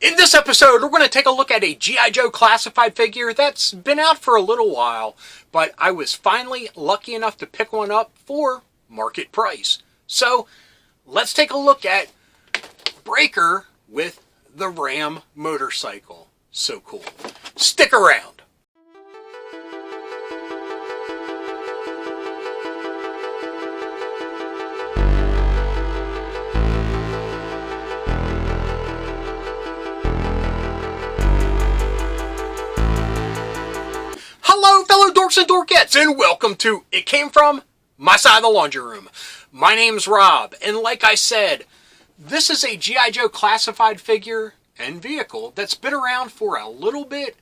In this episode, we're going to take a look at a G.I. Joe classified figure that's been out for a little while, but I was finally lucky enough to pick one up for market price. So, let's take a look at Breaker with the Ram motorcycle. So cool. Stick around. Hello, fellow dorks and dorkettes, and welcome to It Came From My Side of the Laundry Room. My name's Rob, and like I said, this is a G.I. Joe classified figure and vehicle that's been around for a little bit,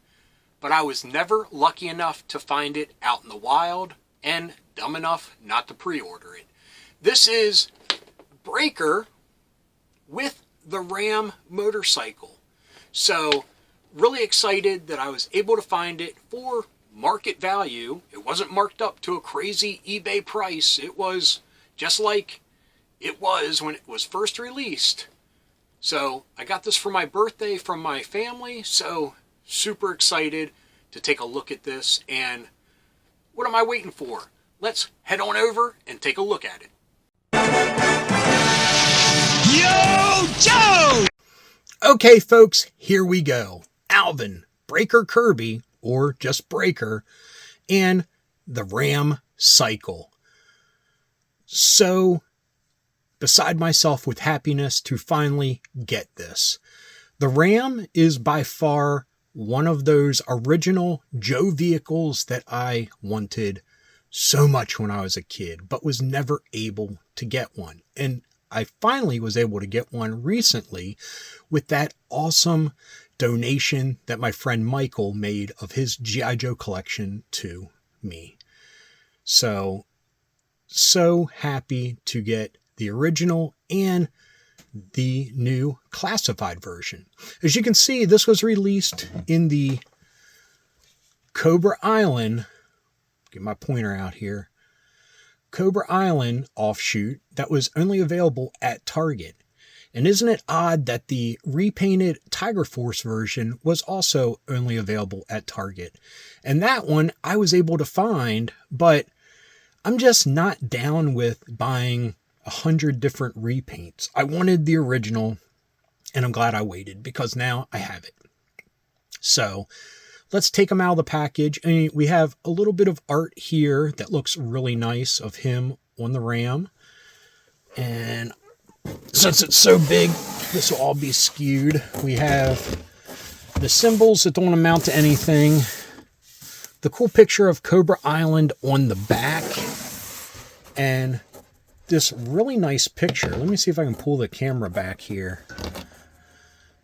but I was never lucky enough to find it out in the wild and dumb enough not to pre-order it. This is Breaker with the Ram motorcycle. So, really excited that I was able to find it for market value. It wasn't marked up to a crazy eBay price. It was just like it was when it was first released. So I got this for my birthday from my family, so super excited to take a look at this. And what am I waiting for? Let's head on over and take a look at it. Yo, Joe! Okay, folks, here we go. Alvin, Breaker Kirby, or just Breaker, and the Ram cycle. So, beside myself with happiness to finally get this. The Ram is by far one of those original Joe vehicles that I wanted so much when I was a kid, but was never able to get one. And I finally was able to get one recently with that awesome donation that my friend Michael made of his G.I. Joe collection to me. So happy to get the original and the new classified version. As you can see, this was released in the Cobra Island, get my pointer out here, Cobra Island offshoot that was only available at Target. And isn't it odd that the repainted Tiger Force version was also only available at Target? And that one I was able to find, but I'm just not down with buying 100 different repaints. I wanted the original, and I'm glad I waited because now I have it. So let's take them out of the package. And we have a little bit of art here that looks really nice of him on the Ram. And since it's so big, this will all be skewed. We have the symbols that don't amount to anything. The cool picture of Cobra Island on the back. And this really nice picture. Let me see if I can pull the camera back here.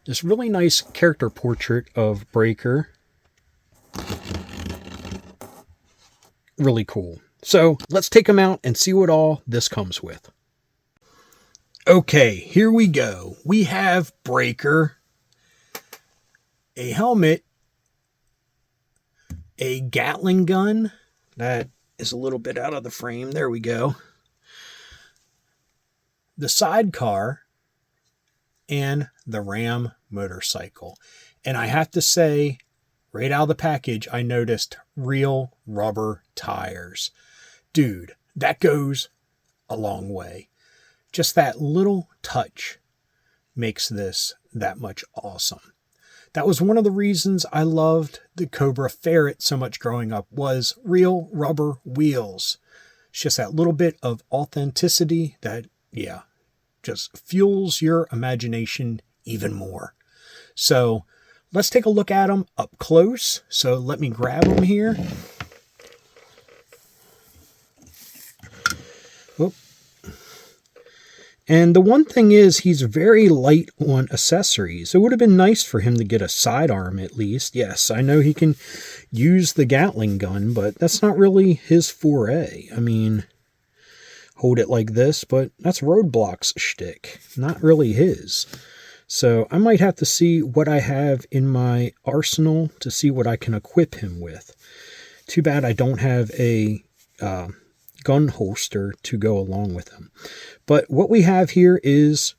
This really nice character portrait of Breaker. Really cool. So let's take them out and see what all this comes with. Okay, here we go. We have Breaker, a helmet, a Gatling gun. That is a little bit out of the frame. There we go. The sidecar, and the Ram motorcycle. And I have to say, right out of the package, I noticed real rubber tires. Dude, that goes a long way. Just that little touch makes this that much awesome. That was one of the reasons I loved the Cobra Ferret so much growing up, was real rubber wheels. It's just that little bit of authenticity that, yeah, just fuels your imagination even more. So let's take a look at them up close. So let me grab them here. Oop. And the one thing is, he's very light on accessories. It would have been nice for him to get a sidearm at least. Yes, I know he can use the Gatling gun, but that's not really his foray. I mean, hold it like this, but that's Roadblock's shtick, not really his. So I might have to see what I have in my arsenal to see what I can equip him with. Too bad I don't have a gun holster to go along with him. But what we have here is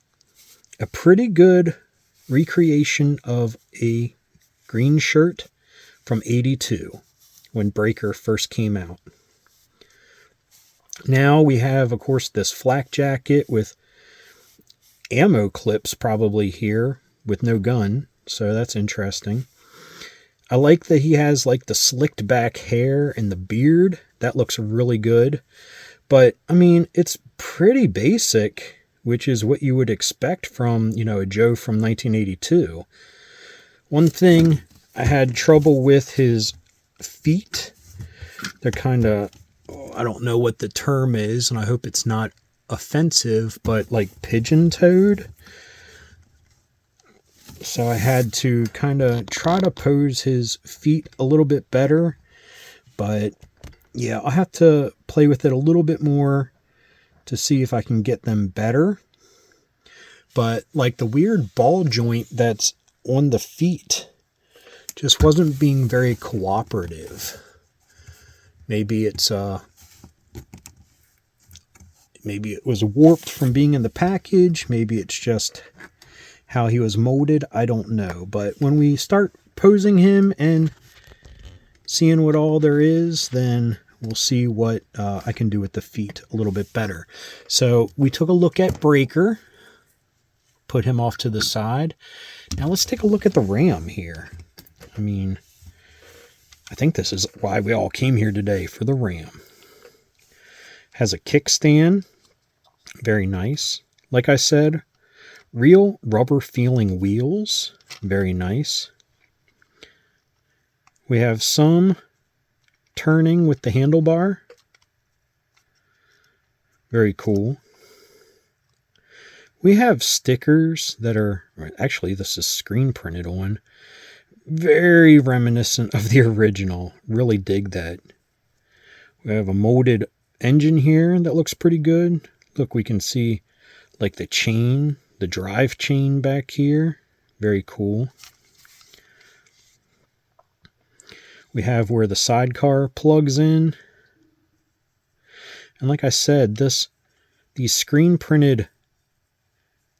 a pretty good recreation of a green shirt from '82 when Breaker first came out. Now we have, of course, this flak jacket with ammo clips probably here with no gun, so that's interesting. I like that he has like the slicked back hair and the beard. That looks really good. But, I mean, it's pretty basic, which is what you would expect from, a Joe from 1982. One thing I had trouble with his feet. They're kind of, I don't know what the term is, and I hope it's not offensive, but like pigeon-toed. So I had to kind of try to pose his feet a little bit better. But yeah, I'll have to play with it a little bit more to see if I can get them better. But like the weird ball joint that's on the feet just wasn't being very cooperative. Maybe it's maybe it was warped from being in the package. Maybe it's just how he was molded. I don't know. But when we start posing him and seeing what all there is, then we'll see what I can do with the feet a little bit better. So we took a look at Breaker, put him off to the side. Now let's take a look at the Ram here. I mean, I think this is why we all came here today, for the Ram. Has a kickstand. Very nice. Like I said, real rubber feeling wheels. Very nice. We have some turning with the handlebar. Very cool. We have stickers that are, actually this is screen printed on. Very reminiscent of the original. Really dig that. We have a molded engine here that looks pretty good. Look, we can see like the chain, the drive chain back here. Very cool. We have where the sidecar plugs in. And like I said, these screen printed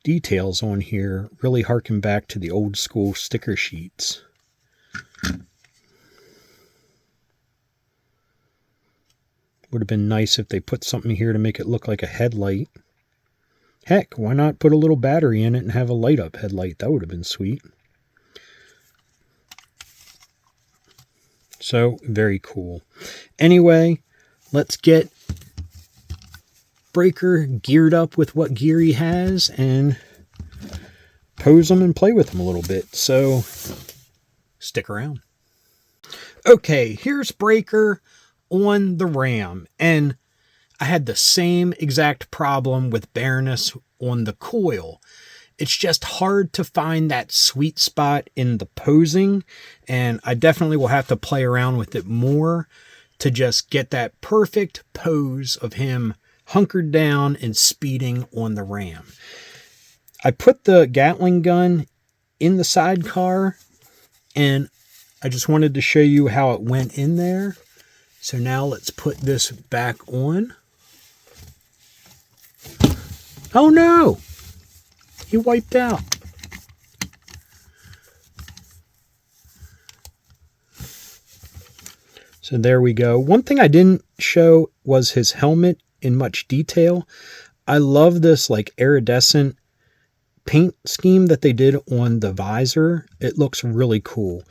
details on here really harken back to the old school sticker sheets. Would have been nice if they put something here to make it look like a headlight. Heck, why not put a little battery in it and have a light up headlight? That would have been sweet. So, very cool. Anyway, let's get Breaker geared up with what gear he has and pose him and play with him a little bit. So, stick around. Okay, here's Breaker on the Ram, and I had the same exact problem with bareness on the coil. It's just hard to find that sweet spot in the posing, and I definitely will have to play around with it more to just get that perfect pose of him hunkered down and speeding on the Ram. I put the Gatling gun in the sidecar, and I just wanted to show you how it went in there. So now let's put this back on. Oh no! He wiped out. So there we go. One thing I didn't show was his helmet in much detail. I love this like iridescent paint scheme that they did on the visor. It looks really cool.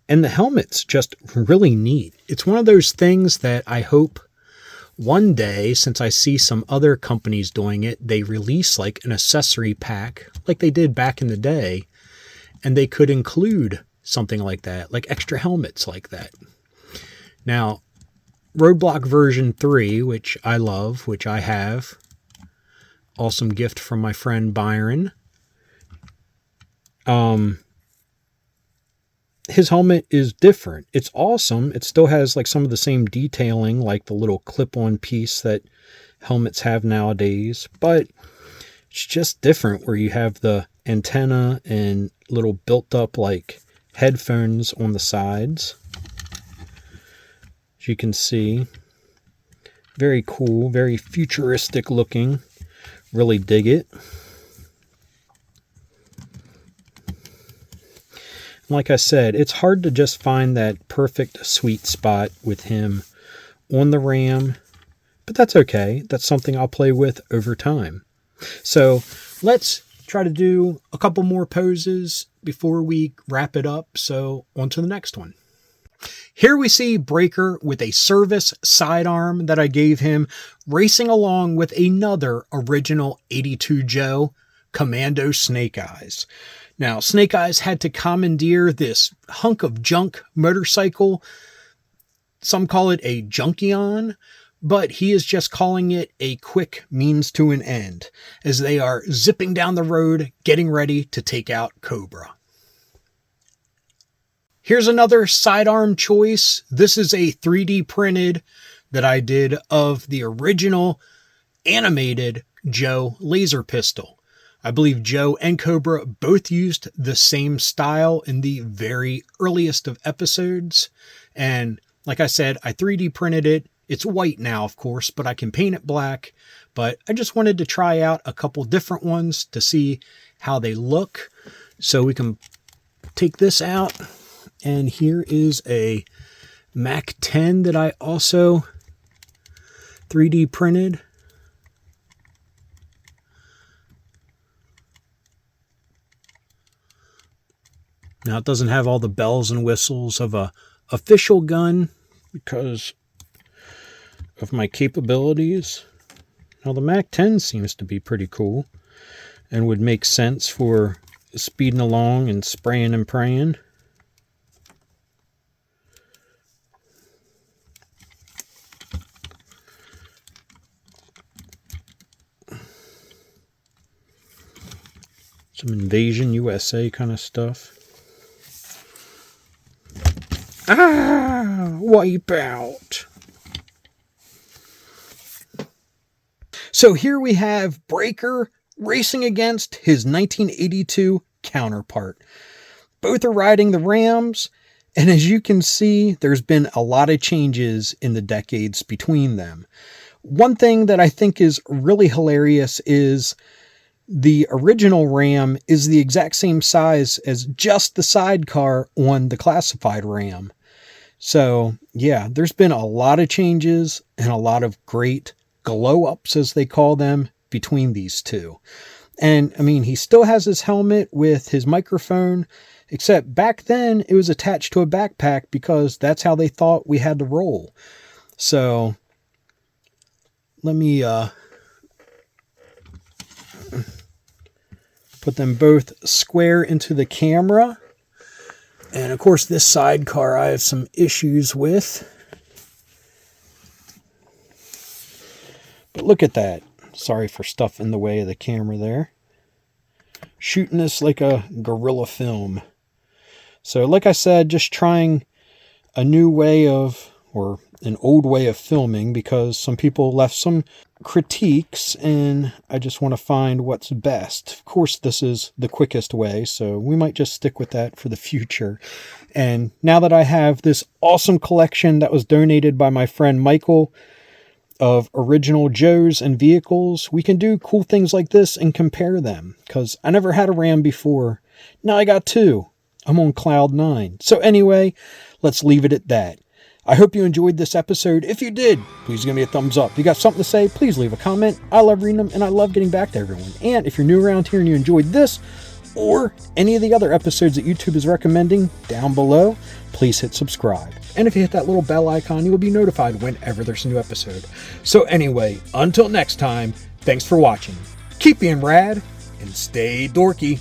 And the helmet's just really neat. It's one of those things that I hope one day, since I see some other companies doing it, they release like an accessory pack like they did back in the day, and they could include something like that, like extra helmets like that. Now, Roadblock version 3, which I love, which I have, awesome gift from my friend Byron. His helmet is different. It's awesome. It still has like some of the same detailing, like the little clip-on piece that helmets have nowadays, but it's just different where you have the antenna and little built-up like headphones on the sides. As you can see, very cool, very futuristic looking. Really dig it. like I said, it's hard to just find that perfect sweet spot with him on the Ram, but that's okay. That's something I'll play with over time. So let's try to do a couple more poses before we wrap it up. So on to the next one. Here we see Breaker with a service sidearm that I gave him, racing along with another original 82 Joe, Commando Snake Eyes. Now, Snake Eyes had to commandeer this hunk of junk motorcycle. Some call it a Junkion, but he is just calling it a quick means to an end, as they are zipping down the road, getting ready to take out Cobra. Here's another sidearm choice. This is a 3D printed that I did of the original animated Joe laser pistol. I believe Joe and Cobra both used the same style in the very earliest of episodes. And like I said, I 3D printed it. It's white now, of course, but I can paint it black. But I just wanted to try out a couple different ones to see how they look. So we can take this out. And here is a Mac 10 that I also 3D printed. Now it doesn't have all the bells and whistles of a official gun because of my capabilities. Now the Mac 10 seems to be pretty cool and would make sense for speeding along and spraying and praying. Some Invasion USA kind of stuff. Wipe out. So here we have Breaker racing against his 1982 counterpart. Both are riding the Rams, and as you can see, there's been a lot of changes in the decades between them. One thing that I think is really hilarious is the original Ram is the exact same size as just the sidecar on the classified Ram. So yeah, there's been a lot of changes and a lot of great glow ups, as they call them, between these two. And I mean, he still has his helmet with his microphone, except back then it was attached to a backpack because that's how they thought we had to roll. So let me put them both square into the camera. And of course, this sidecar I have some issues with. But look at that. Sorry for stuff in the way of the camera there. Shooting this like a guerrilla film. So like I said, just trying a new way of, or an old way of filming, because some people left some critiques and I just want to find what's best. Of course, this is the quickest way, so we might just stick with that for the future. And now that I have this awesome collection that was donated by my friend Michael of original Joes and vehicles, we can do cool things like this and compare them, because I never had a Ram before. Now I got two. I'm on cloud 9. So anyway, let's leave it at that. I hope you enjoyed this episode. If you did, please give me a thumbs up. If you got something to say, please leave a comment. I love reading them and I love getting back to everyone. And if you're new around here and you enjoyed this or any of the other episodes that YouTube is recommending down below, please hit subscribe. And if you hit that little bell icon, you will be notified whenever there's a new episode. So anyway, until next time, thanks for watching. Keep being rad and stay dorky.